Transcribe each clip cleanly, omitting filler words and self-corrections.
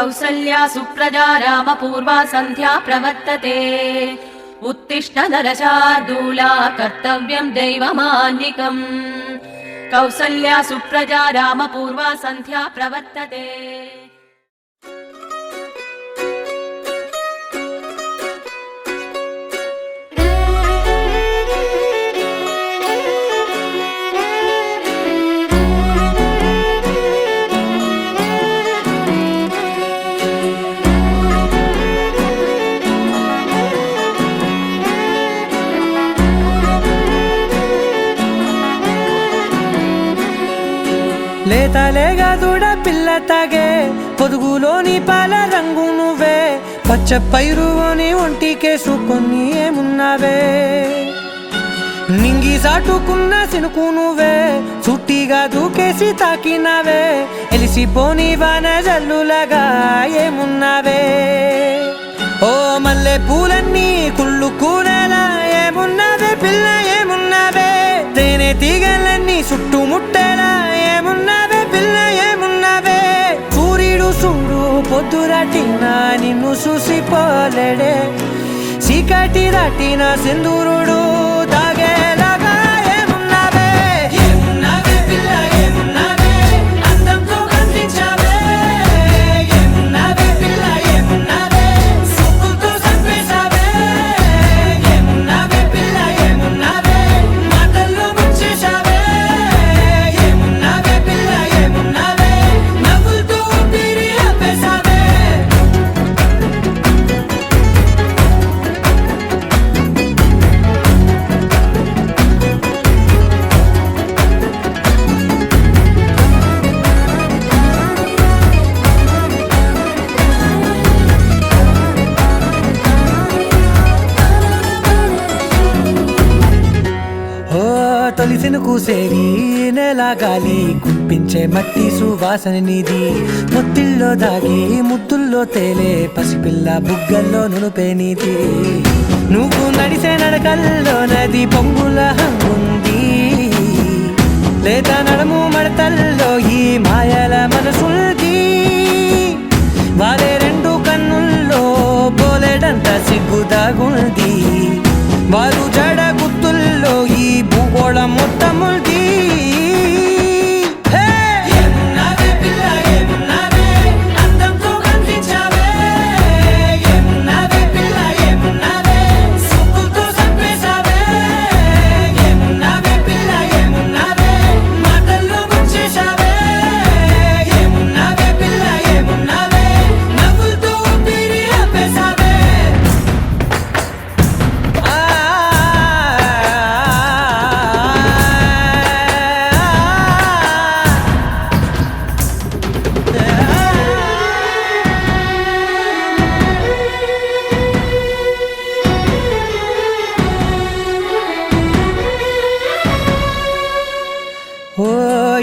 కౌసల్యా సుప్రజా రామపూర్వా సంధ్యా ప్రవర్తతే उत्तिष्ठ नरशार्दूला कर्तव्यं दैवमान्निकम् कौसल्या सुप्रजा रामपूर्वा संध्या प्रवर्तते లేతలేగా దూడ పిల్ల తాగే పొదుగులోని పాల రంగు నువ్వే పచ్చ పైరుని ఒంటికేసుకొని ఏమున్నావే నింగి సాటుకున్న సినుకు నువ్వే చుట్టిగా దూకేసి తాకినావే ఎలిసిపోని వాన జల్లులగా ఏమున్నావే ఓ మల్లె పూలన్నీ కుళ్ళు కూరలా ఏమున్నావే పిల్ల ఏమున్నావే తేనె తీగలన్నీ చుట్టుముట్టేలా ఏమున్నావే పిల్ల ఏమున్నావే సూర్యుడు చూడు పొద్దురాటిన నిన్ను చూసిపోలేడే చీకటి దాటిన సింధూరుడు తాగేలాగా ఏమున్నావే ఏమున్నావే పిల్ల ఏమున్నావే అందంతో కనిపించావే ఏమున్నావే పిల్ల ఏమున్నావే సుక్కుతో చంపేశావే ఏమున్నావే పిల్ల ఏమున్నావే మాటల్లో ముంచేశావే ఏమున్నావే పిల్ల ఏమున్నావే నవ్వులతో ఊపిరి ఆపేశావే తొలిసిన కూసేరి నెల గాలి కుప్పించే మట్టి సువాసన నీది మొత్తిల్లో దాగి ముద్దుల్లో తేలే పసిపిల్ల బుగ్గల్లో నునుపే నీది నువ్వు నడిసే నడకల్లో నది పొంగుల హంగుంది లేదా నడము మడతల్లో ఈ మాయల మనసుల్ది వారే రెండు కన్నుల్లో బోలెడంత సిగ్గుదాగుంది వారు జడ గుత్తుల్లో ఈ భూగోళం మొత్తముల్ది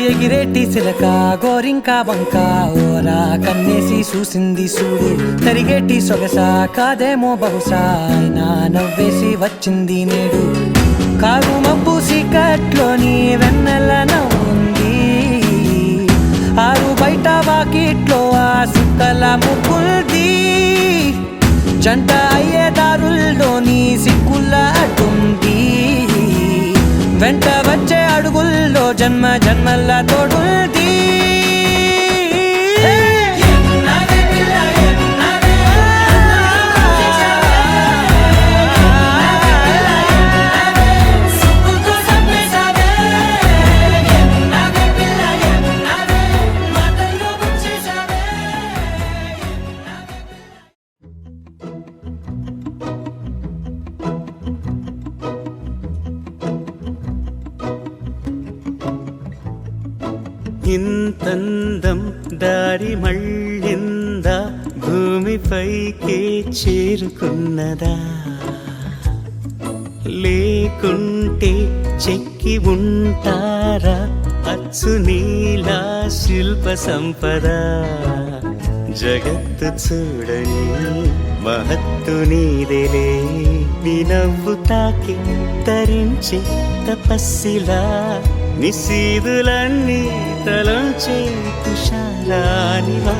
ఎగిరేటి సిలక గోరింక వంక ఓరా కన్నేసి చూసింది చూడు తరిగేటి సొగస కాదేమో బహుశా అయినా నవ్వేసి వచ్చింది నేడు కారు మబ్బు సీకట్లోని వెన్నెల నవ్వుంది ఆరు బయట వాకిట్లో ఆ సుక్కల ముగ్గుల్ది జంట అయ్యే దారుల్లోని సిగ్గుల అడ్డుంది వెంట వచ్చే అడుగుల్లో జన్మ జన్మల తోడుంది ఇంతందం దారి మళ్ళిందా భూమిపైకే చేరుకున్నదా లేకుంటే చెక్కి ఉంటారా అచ్చు నీలా శిల్ప సంపద జగత్తు చూడని మహత్తు నీదేలే నీ నవ్వు తాకి తరించే తపస్సిలా నిశీదులన్నీ తలంచే తుషారానివా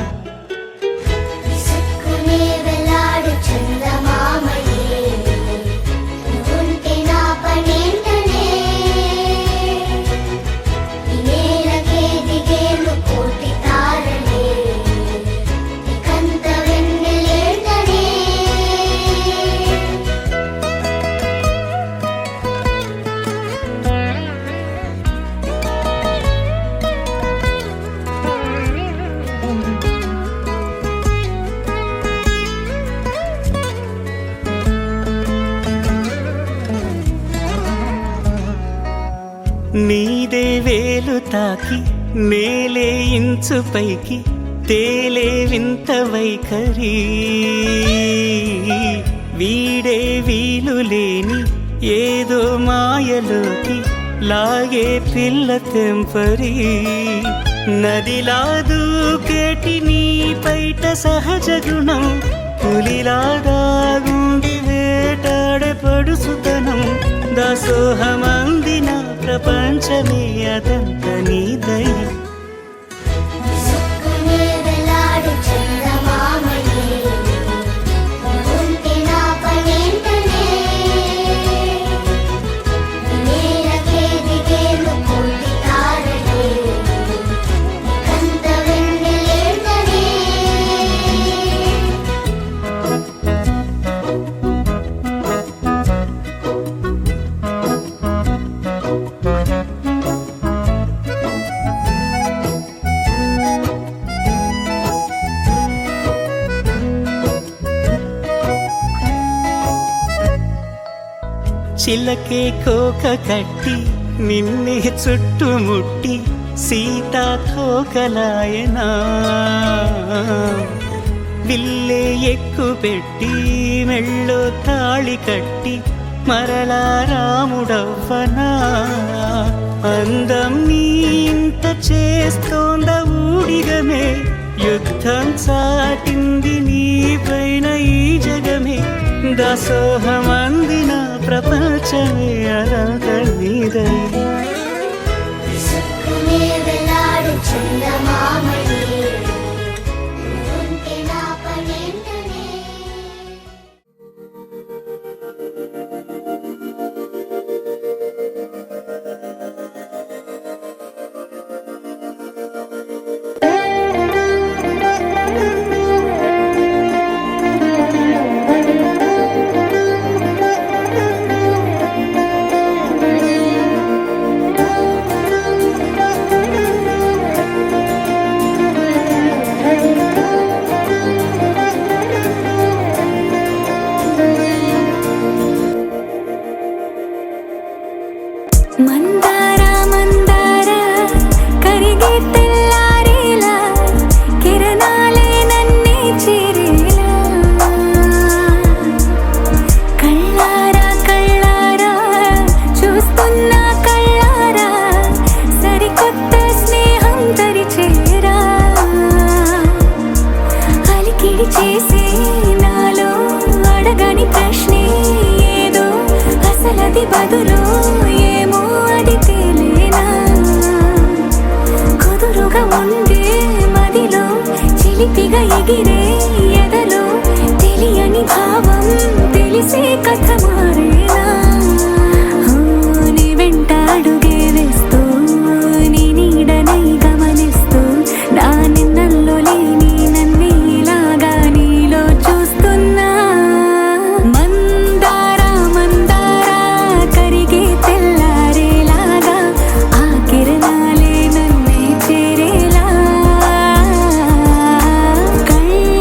నీదే వేలు తాకి నేలే ఇంచు పైకి తేలే వింత వైఖరి వీడే వీలు లేని ఏదో మాయలోకి లాగే పిల్ల తెంపరి నదిలా దూకేటి నీ పైట సహజ గుణం పులిలాదాగుండి వేటాడే పడుసుతనం దాసోహమందిన ప్రపంచమే అదంత నీ దయ చిలకే కోక కట్టి నిన్నే చుట్టుముట్టి సీతాకోకలాయనా విల్లే ఎక్కు పెట్టి మెళ్ళో తాళి కట్టి మరలా రాముడవ్వనా అందం నీ ఇంత చేస్తోంద ఊడిగమే యుద్ధం చాటింది నీ పైన ఈ జగమే దాసోహమందిన ప్రపంచమే అనంత నీదై మందార మందార కరిగే తెల్లారేలా కిరణాలే నన్నే చేరేలా కళ్ళారా కళ్ళారా చూస్తున్నా కళ్ళారా సరికొత్త స్నేహం తరిచేరా అలికిడి చేసే నాలో అడగని ప్రశ్నే ఏదో అసలది బదులు ఏమో అది తేలేనా కుదురుగా ఉండే మదిలో చిలిపిగా ఎగిరే ఎదలో తెలియని భావం తెలిసే కథ మారేనా నీ వెంట అడుగే వేస్తూ నీ నీడనై గమనిస్తూ నా నిన్నల్లో లేని నన్నే ఇలాగా నీలో చూస్తున్నా మందార మందార కరిగే తెల్లారేలాగా ఆ కిరణాలే నన్నే చేరేలా కళ్ళారా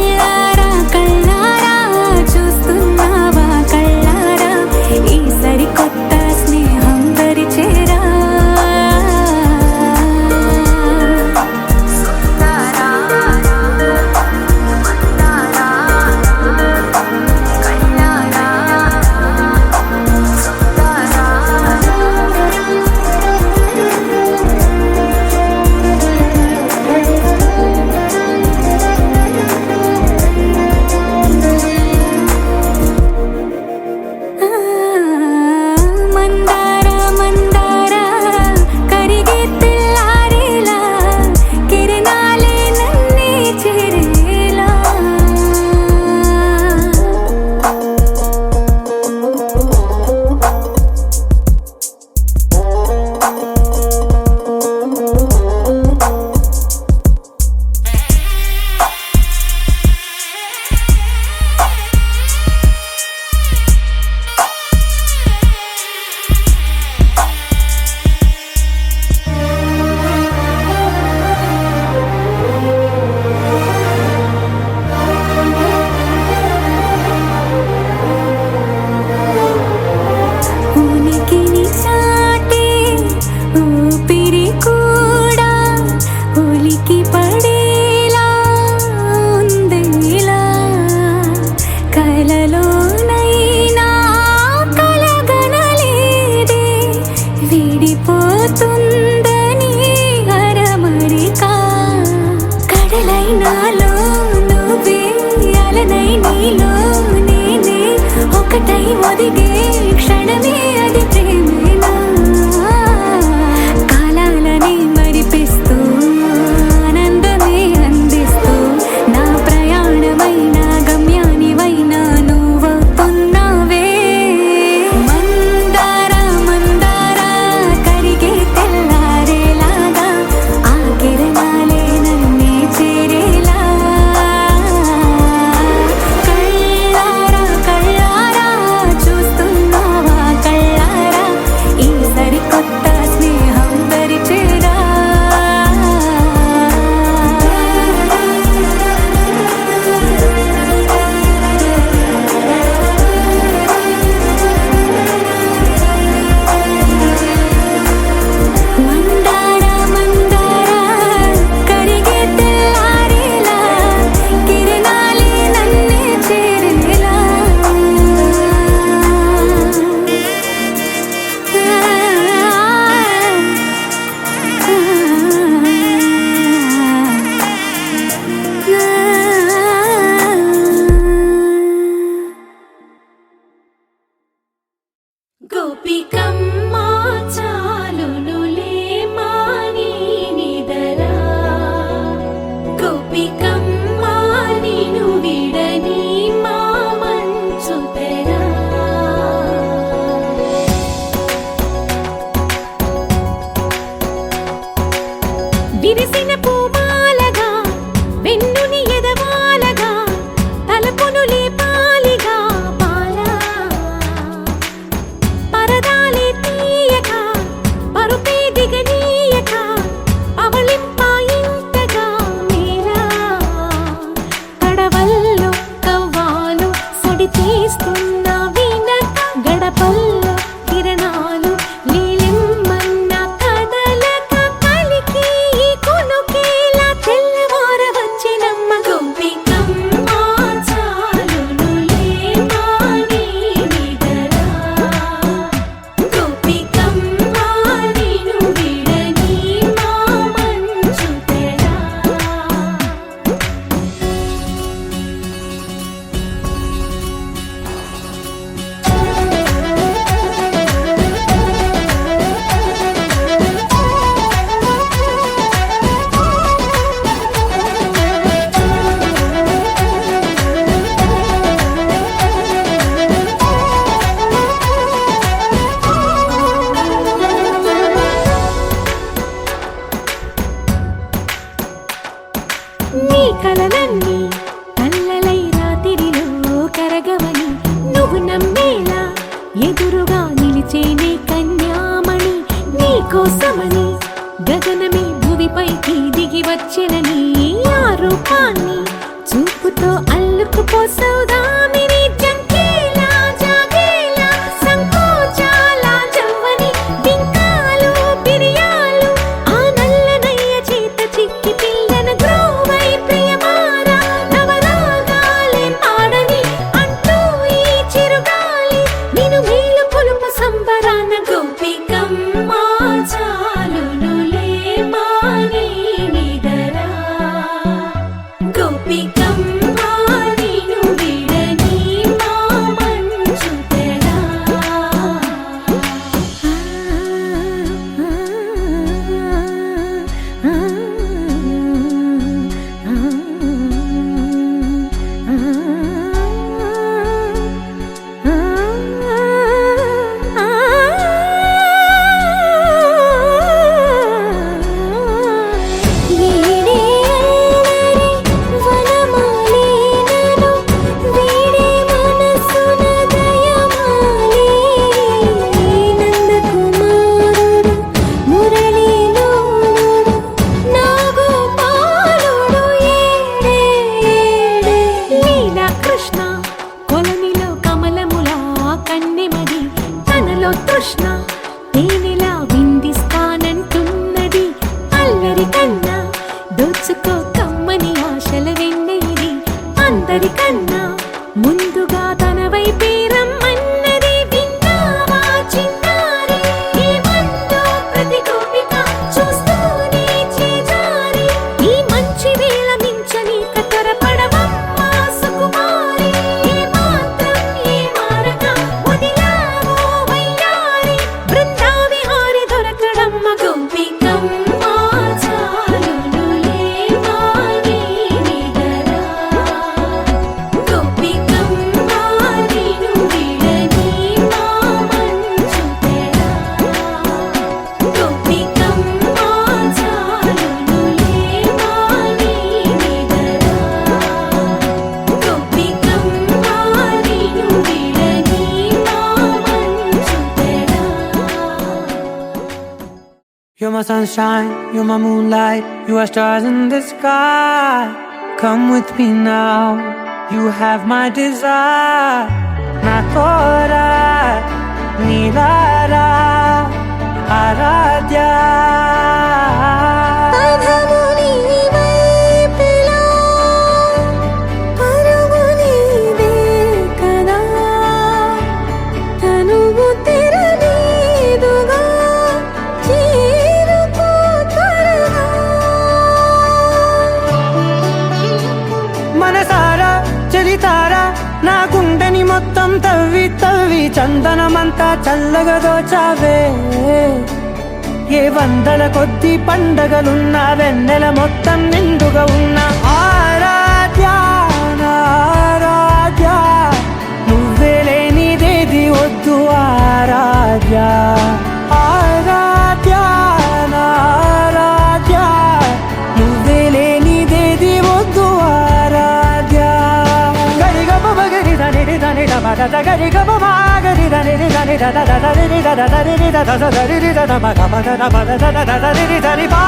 గోపికమ్మా చాలునులే మాని నిదరా గోపికమ్మా నిను విడని మా మంచు తెరా విరిసిన పూమాలగా వెన్నుని ఎదవాలగా తలపును లేపాలిగా బాలా పరదాలే తీయక పరుపే దిగనీయక అవళింపాయింతగా మేరా తడవల్లో కవ్వాలు సడి చేస్తున్న వినక గడపల్లో కిరణాలు నీలిమ్మన్న కదలక కలికి ఈ కొనుకేలా తెల్లవార వచ్చినమ్మ గోపికమ్మా చాలునులే మాని నిదరా గోపికమ్మా నిను విడని మా మంచు తెరా నీ కలలన్నీ కల్లలై రాత్రిలో కరగవని నువ్వు నమ్మేలా ఎదురుగా నిలిచేనే కన్యామణి నీ కోసమని గగనమే భువిపైకి దిగి వచ్చెనని ఆ రూపాన్ని చూపుతో అల్లుకుపోసౌదామిని జంకేలా జాగేలా సంకోచాల జవ్వని బింకాలు బిరియాలు ఆ నల్లనయ్య చేత చిక్కి పిల్లన గ్రోవై ప్రియమారా నవరాగాలే పాడని అంటూ ఈ చిరుగాలి నిన్ను మేలు పొలుపు సంబరాన గోపికమ్మా చాలునులే మాని నిదరా గోపికమ్మా నిను విడని మా మంచు తెరా కృష్ణ కొలనిలో కమలములా కన్నెమది తనలో తృష్ణ తేనెలా విందిస్తానంటున్నది అల్లరి కన్నా దోచుకో కమ్మని ఆశల వెన్నెయిది అందరికన్నా ముందుగా తన వైపే రమ్మన్నది విన్నావా చిన్నారి ఏమందో ప్రతి గోపిక చూస్తూనే చేజారి ఈ మంచి వేళ మించని కతరపడవమ్మా సుకుమారి ఏ మాత్రం ఏ మారక వదిలావో వయ్యారి బృందావిహారి దొరకడమ్మ గోపికమ్మా చాలునులే మాని నిదరా గోపికమ్మా నిను విడని మా మంచు తెరా గోపికమ్మా చాలునులే మాని నిదరా గోపికమ్మా నిను విడని మా మంచు తెరా You're my sunshine, you're my moonlight, you are stars in the sky. Come with me now, you have my desire. Na tora, nilara, aradhya. అధము నీ వైపులా పరుగు నీదే కదా తనువు తెరనీదుగా చేరుకో త్వరగా మనసారా చలితారా నా గుండెని మొత్తం తవ్వి తవ్వి చందనమంతా చల్లగా దోచావే ఏ వందల కొద్ది పండగలున్న వెన్నెల మొత్తం నిండుగా ఉన్న ఆరాధ్య నా ఆరాధ్య నువ్వే లేనిదేది వద్దు ఆరాధ్య ఆరాధ్య నా ఆరాధ్య నువ్వే లేనిదేది వద్దు ఆరాధ్య గరిగ బగరి దని దని డబద గరిగ బగరి దని దని దద దరి దద దరి దద దరి దద బగ బగ దబద దద దరి దరి బా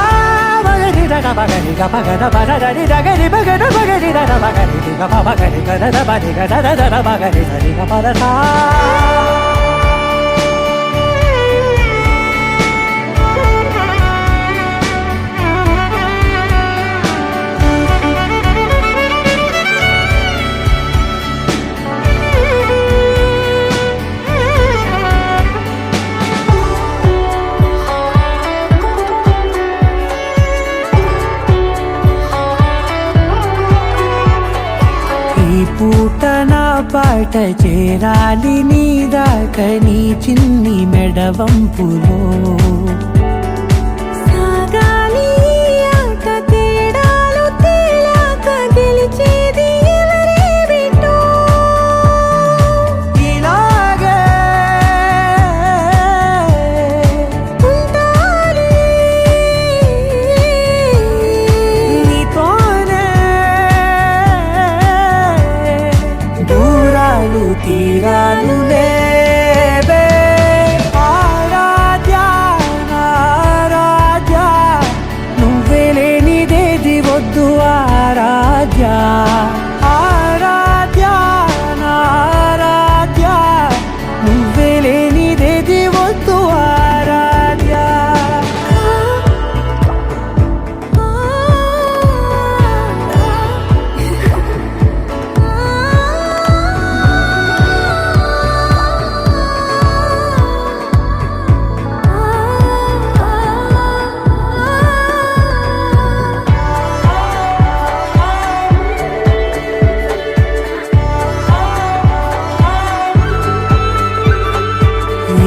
బగరి దద బగరి గ బగ దబద దరి దగరి బగ బగరి దద బగరి గ బగరి గ దద బగరి గ దద దద బగరి దరి గ బద సా పూట నా పాట చేరాలి నీ దాకా నీ చిన్ని మెడవంపులో సాగాలి ఆట తేడాలు తేలాక గెలిచేది ఎవరే బిడ్డో ఇలాగే ఉంటాలి నీతోనే దూరాలు తీరాలు లేవే ఆరాధ్య నా ఆరాధ్య నువ్వే లేనిదేది వద్దు ఆరాధ్య ఆరాధ్య నా ఆరాధ్య నువ్వే లేనిదేది వద్దు ఆరాధ్య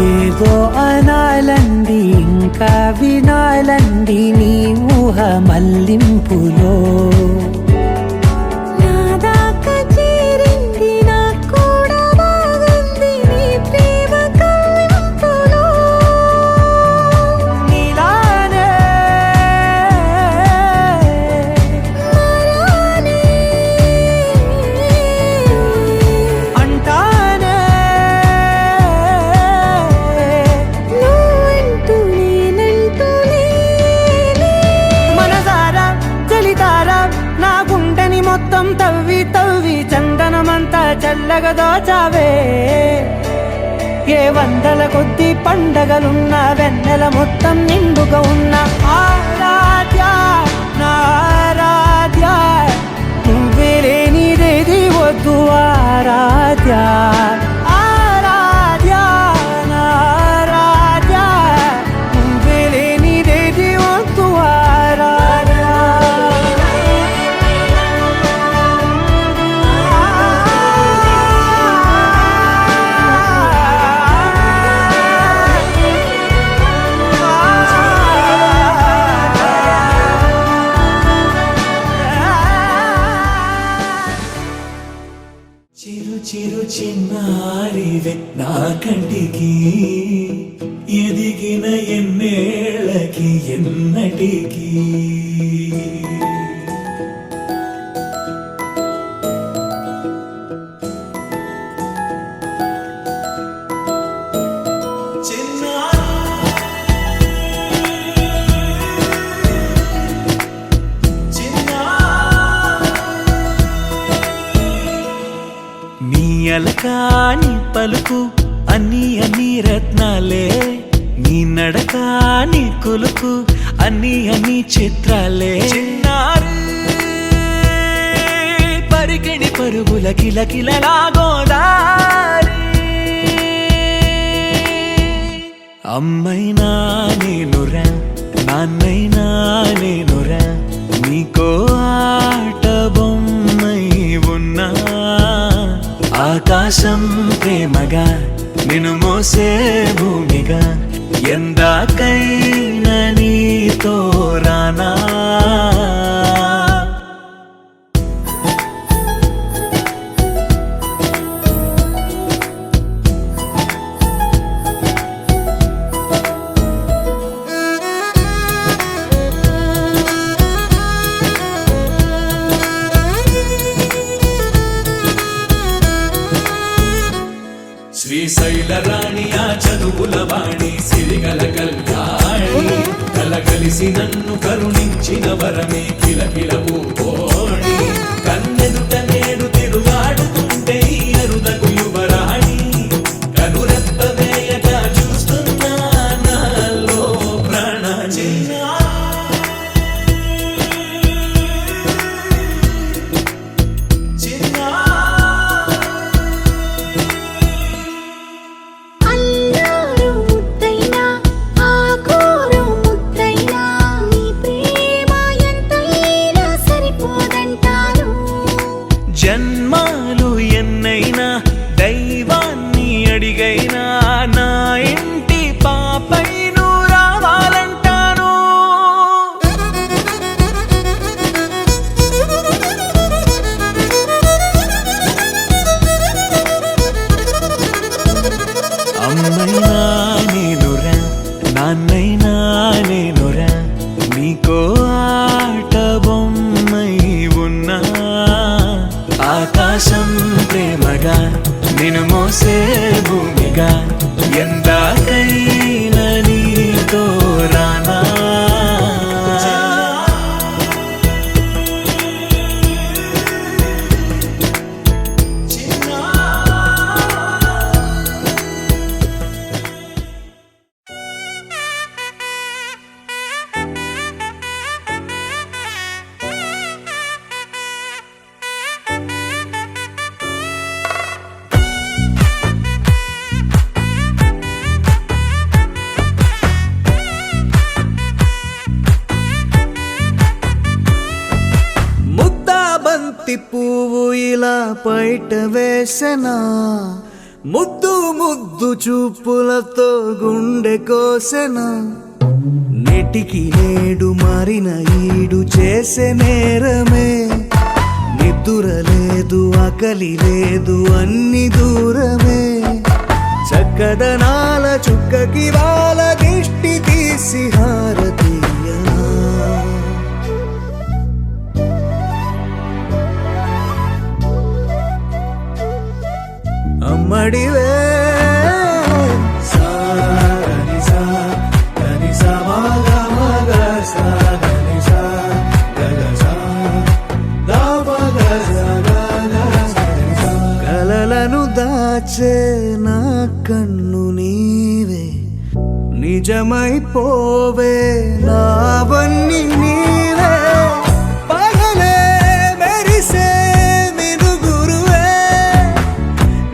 ఏదో అనాలంది ఇంకా వినాలంది నీ ఊహ మల్లింపులో నా దాకా చేరింది నాకు కూడా బాగుంది నీ ప్రేమ కవ్వింపులో నీలానే మరానే అంటానే నువ్వంటూ నేనంటూ లేనే మనసారా చలితారా నా గుండెని మొత్తం తవ్వి తవ్వి చందనమంతా చల్లగా దోచావే ఏ వందల కొద్ది పండగలున్న వెన్నెల మొత్తం నిండుగా ఉన్న ఆరాధ్య నా ఆరాధ్య నువ్వే లేనిదేది వద్దు ఆరాధ్య ఆరాధ్య నా ఆరాధ్య నువ్వే లేనిదేది వద్దు ఆరాధ్య చిరు చిరు చిన్నారివే నా కంటికి ఎదిగిన ఎన్నేళ్ళకి ఎన్నటికి నీ అలకాని పలుకు అన్ని అన్ని రత్నాలే నీ నడకాని కులుకు అన్ని అన్ని చిత్రాలే చిన్నారు పరికిణి పరుగుల కిలకిలలా గోదారి అమ్మైనా నేనురా నాన్నైనా నేనురా నీకో ఆట బొమ్మై ఉన్నా ఆకాశం ప్రేమగా నిన్ను మోసే భూమిగా ఎందాకైనా నీతో రానా శ్రీశైల రాణియా చదువుల వాణి సిరిగల కళ్యాణి కలగలిసి నన్ను కరుణించిన వరమే కిలకిల పూకోణి కన్నెదుట నేడు తిరుగాడుతుంటే ఈ అరుదకు యువరాణి కనురెప్ప వేయక చూస్తున్నా నాలో ప్రాణ అల్లారు ముద్దైనా ఆకోరు ముద్దైనా నీ ప్రేమ ఎంతైనా సరిపోదంటారు జన్మాలు ఎన్నైనా దైవాన్ని అడిగైనా నా ఇంటి పాపై నువ్వు రావాలంటాను అమ్మైనా నేనురా నాన్నైనా నేనురా నీకో ఆట బొమ్మై ఉన్నా ఆకాశం ప్రేమగా నిన్ను మోసే భూమిగా ఎందాకైనా నీతో రానా ముద్దాబంతి పువ్వు ఇలా బయట వేసెనా ముద్దు ముద్దు చూపులతో గుండె కోసెనా నెటికి నేడు మారిన ఈడు చేసే నేరమే నిద్దుర లేదు ఆకలి లేదు అన్ని దూరమే చక్కదనాల చుక్కకి వాళ్ళ దిష్టి తీసి హారతీయనా అమ్మడివే కలలను దాచే నా కన్ను నీవే నిజమైపోవే నావన్నీ నీవే పగలే మెరిసే మినుగురువే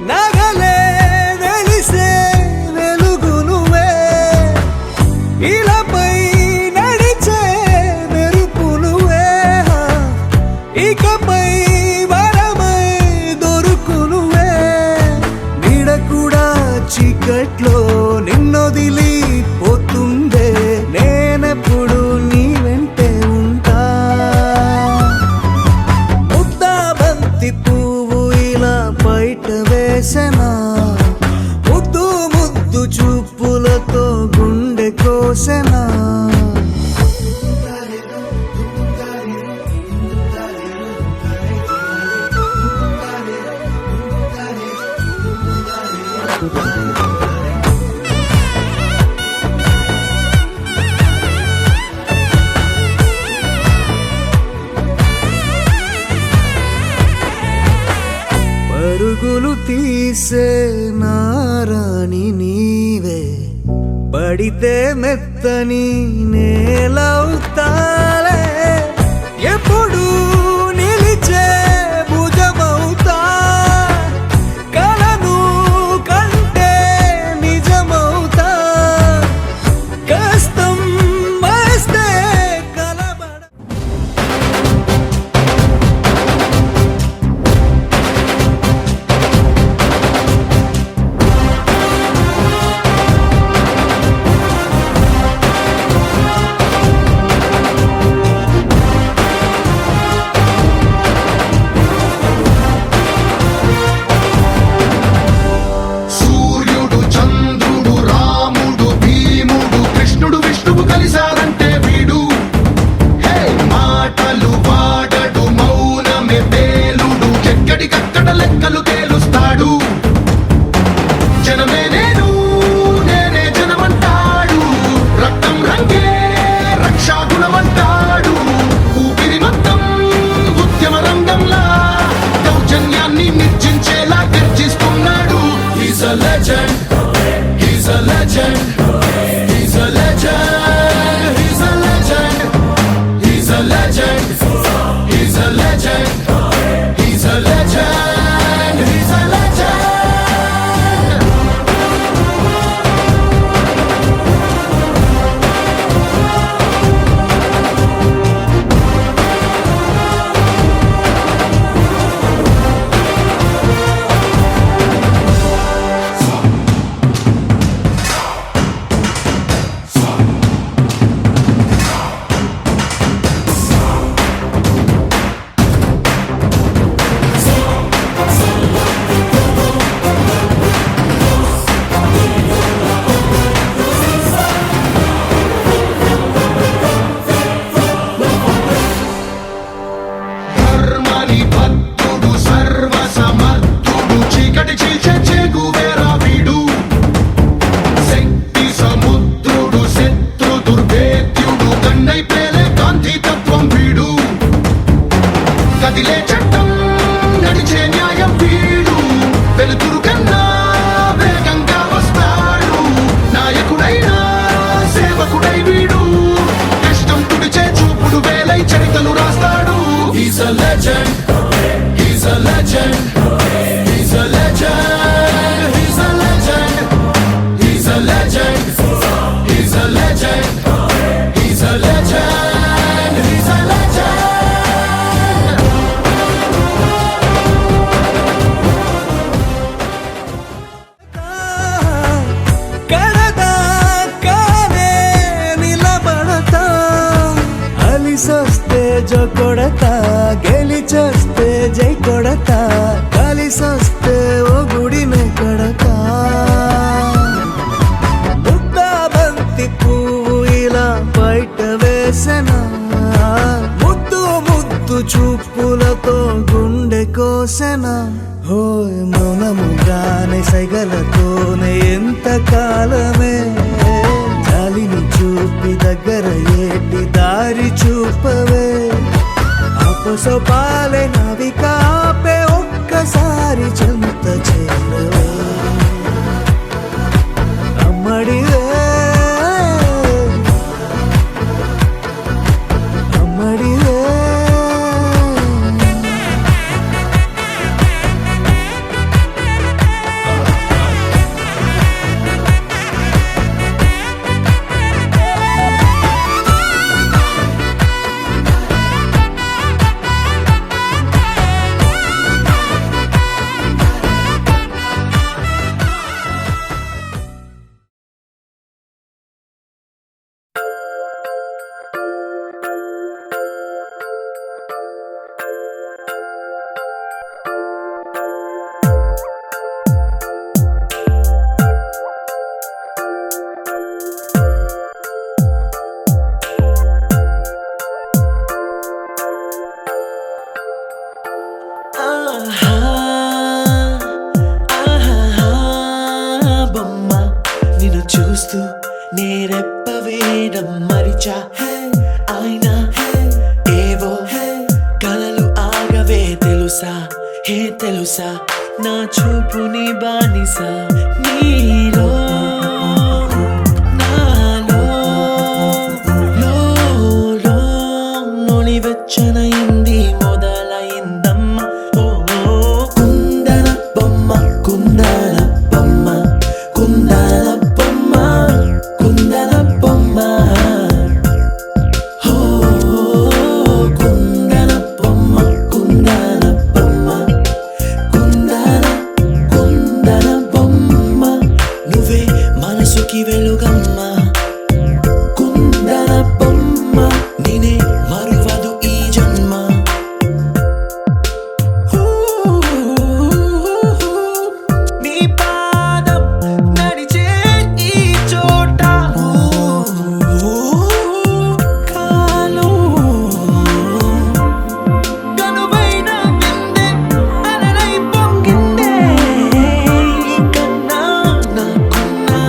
నగలే వెలిసే వెలుగునువే ఇలాపై నడిచే మెరుపునువే ఇకపై వరమై దొరుకునువే నీడ కూడా చీకట్లో నిన్నొదిలి పోతుందే నేనెప్పుడు నీ వెంటే ఉంటా ముద్దాబంతి పువ్వు ఇలా బయట వేసెనా ముద్దు ముద్దు చూపులతో గుండె కోసెనా పరుగులు తీసే నారాణి నీవే పడితే మెత్తని నేలవుతాలే ఎప్పుడు నిలిచే భుజమవుతా కలను కంటే నిజమవుతా కష్టం వస్తే కలబడ a legend. He's a legend. He's a legend. He's a legend. He's a legend. He's a legend. He's a legend. He's a legend. ధర్మని భక్తుడు సర్వ సమర్థుడు చీకటి చీల్చే చెగువేరా వీడు శక్తి సముద్రుడు శత్రు దుర్భేద్యుడు కన్నై పేలే కాంతి తత్వం వీడు కదిలే చట్టం నడిచే న్యాయం వీడు వెలుతురు కన్నా వేగంగా వస్తాడు నాయకుడైనా సేవకుడై వీడు కష్టం తుడిచే చూపుడు వేలై చరితలు రాస్తాడు. He's a legend. He's a legend. He's a legend. He's a legend. He's a legend. He's a legend. He's a legend. He's a legend. కడదాకానే నిలబడతా అలిసొస్తే జో కొడతా గెలిచొస్తే జై కొడతా కలిసొస్తే ఓ గుడినే కడతా ముద్దా బంతి పువ్వు ఇలా బయట వేసెనా ముద్దు ముద్దు చూపులతో గుండె కోసెనా హోయ్ మౌనముగానే సైగలతోనే ఎంత కాలమే జాలిని చూపి దగ్గర ఏటి దారి చూపవే అపసోపాలే నవికాపే ఒక్కసారి చెంత చేరవే అమ్మడివే అమ్మడివే బొమ్మ నిన్ను చూస్తూ నేరెప్ప వేయడం మరిచా అయినా ఏవో కలలు ఆగవే తెలుసా హే తెలుసా నా చూపుని బానిసా నీలో నాలో లో నొలివెచ్చనైంది మొదలైందమ్మ ఓ కుందన బొమ్మ కుందన బొమ్మ కుందన బొమ్మ కుందన బొమ్మ ఓ కుందన బొమ్మ కుందన బొమ్మ కుందన బొమ్మ నువ్వే మనసుకి వెలుగమ్మ కుందన బొమ్మ నేనే మరువదు ఈ జన్మ నీ పాదం నడిచే ఈ చోట కాలం కనువైన విందే అలరై పొంగిందే కన్నా నాకున్నా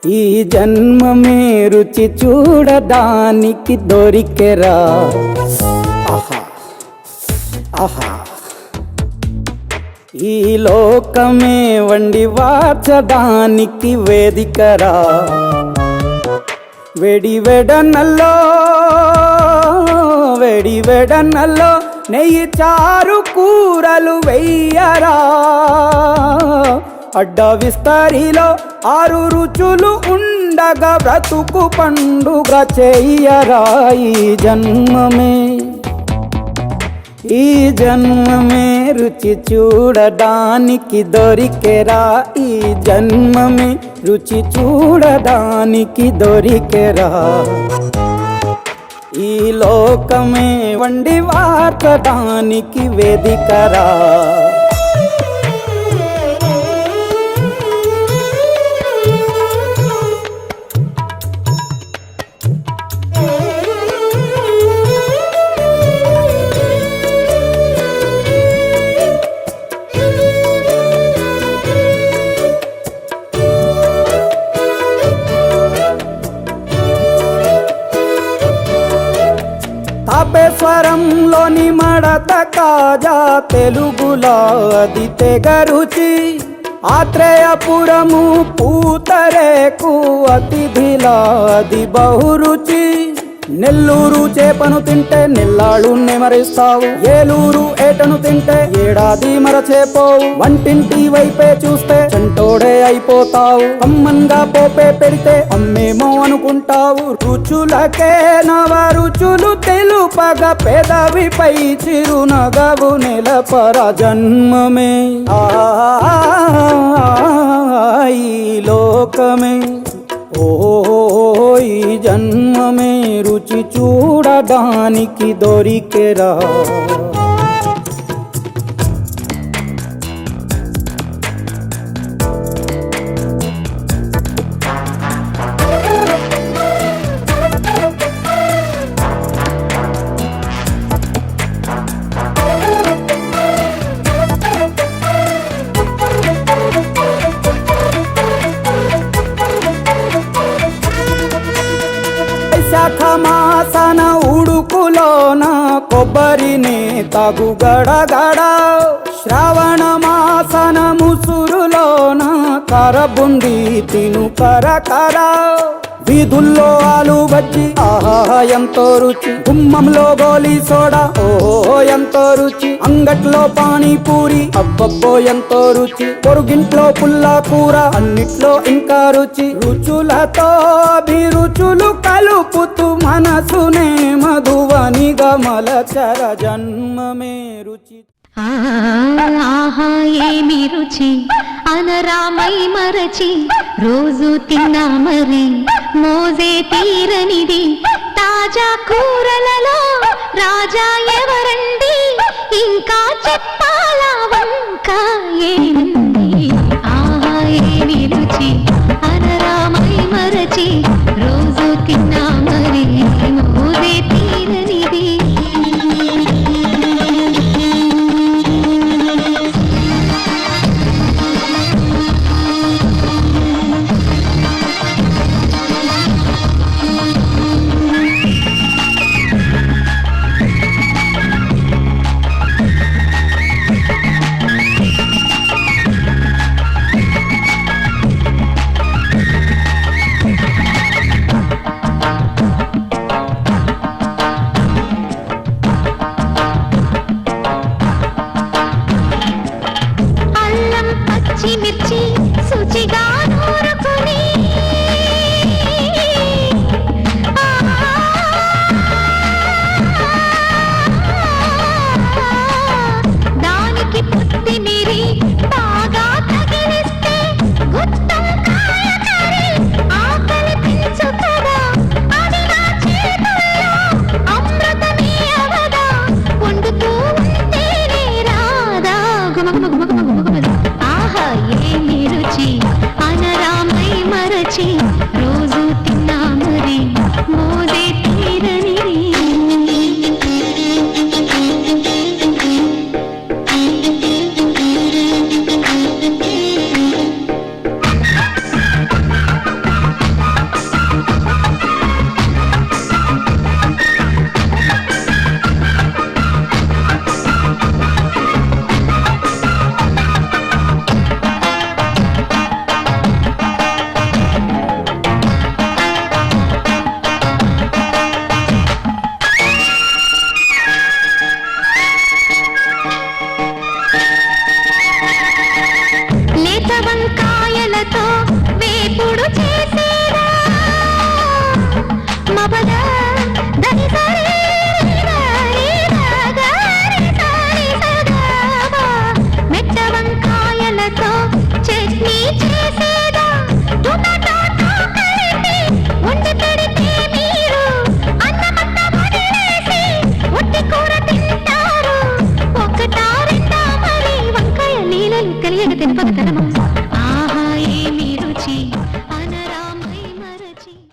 ఈ జన్మమే రుచి చూడడానికి దొరికెరా ఆహా ఆహా ఈ లోకమే వండి వార్చడానికి వేదికరా వెడి వెడనల్లో నెయ్యి చారు కూరలు వెయ్యరా అడ్డ విస్తరిలో 6 రుచులు ఉండగా బ్రతుకు పండుగ చెయ్యరా ఈ జన్మమే రుచి చూడడానికి దొరికెరా ఈ జన్మమే రుచి చూడడానికి దొరికెరా ఈ లోకమే వండి వార్చడానికి వేదికరా తాపేశ్వరంలోని మడత కాజా తెలుగులో అది తెగ రుచి ఆత్రేయపురము పూతరేకు అతిథిలా అది బహురుచి నెల్లూరు చేపను తింటే నెల్లాళ్ళు నెమరిస్తావు ఏలూరు ఏటను తింటే ఏడాది మరచేపోవు వంటింటి వైపే చూస్తే చంటోడే అయిపోతావు అమ్మంగా పోపే పెడితే అమ్మేమో అనుకుంటావు రుచులకే నవ రుచులు తెలుపగా పెదవిపై చిరునగవు నెలపర జన్మమే ఈ లోకమే ఈ జన్మమే రుచి చూడడానికి దొరికెరా శాఖమాసన ఉడుకులోన కొబ్బరిని తాగు గడగడ శ్రావణ మాసన ముసురులోన కరబుంది తిను కరకర వీధుల్లో ఆలు బజ్జి ఆహా ఎంతో రుచి గుమ్మంలో గోలీ సోడా ఓహో ఎంతో రుచి అంగట్లో పానీపూరి అబ్బబ్బో ఎంతో రుచి పొరుగింట్లో పుల్లా కూర అన్నిట్లో ఇంకా రుచి రుచులతో అభిరుచులు కలుపుతూ మనసునే మధువనిగా మలచర జన్మమే రుచి ఆహా ఏమి రుచి అనరామై మరచి రోజు తిన్నా మరి మోజే తీరనిది తాజా కూరలలో రాజా ఎవరండి ఇంకా చెప్పాలా వంక ఏముంది ఆహా ఏమి రుచి అనరామై మరచి రోజు తిన్నా మరి మోజే తీరనిది మిర్చి శుచిగా నూరుకుని దానికి పుత్తి మీరి బాగా తగిలిస్తే గుత్తం కాయ కర్రీ ఆకలి పెంచుతుందా అది నా చేతుల్లో అమృతమే అవదా వండుతూ ఉంటేనే రాదా గుమగుమ గుమగుమ గుమగుమ ఆహా ఏమి రుచి అనరామై మరచి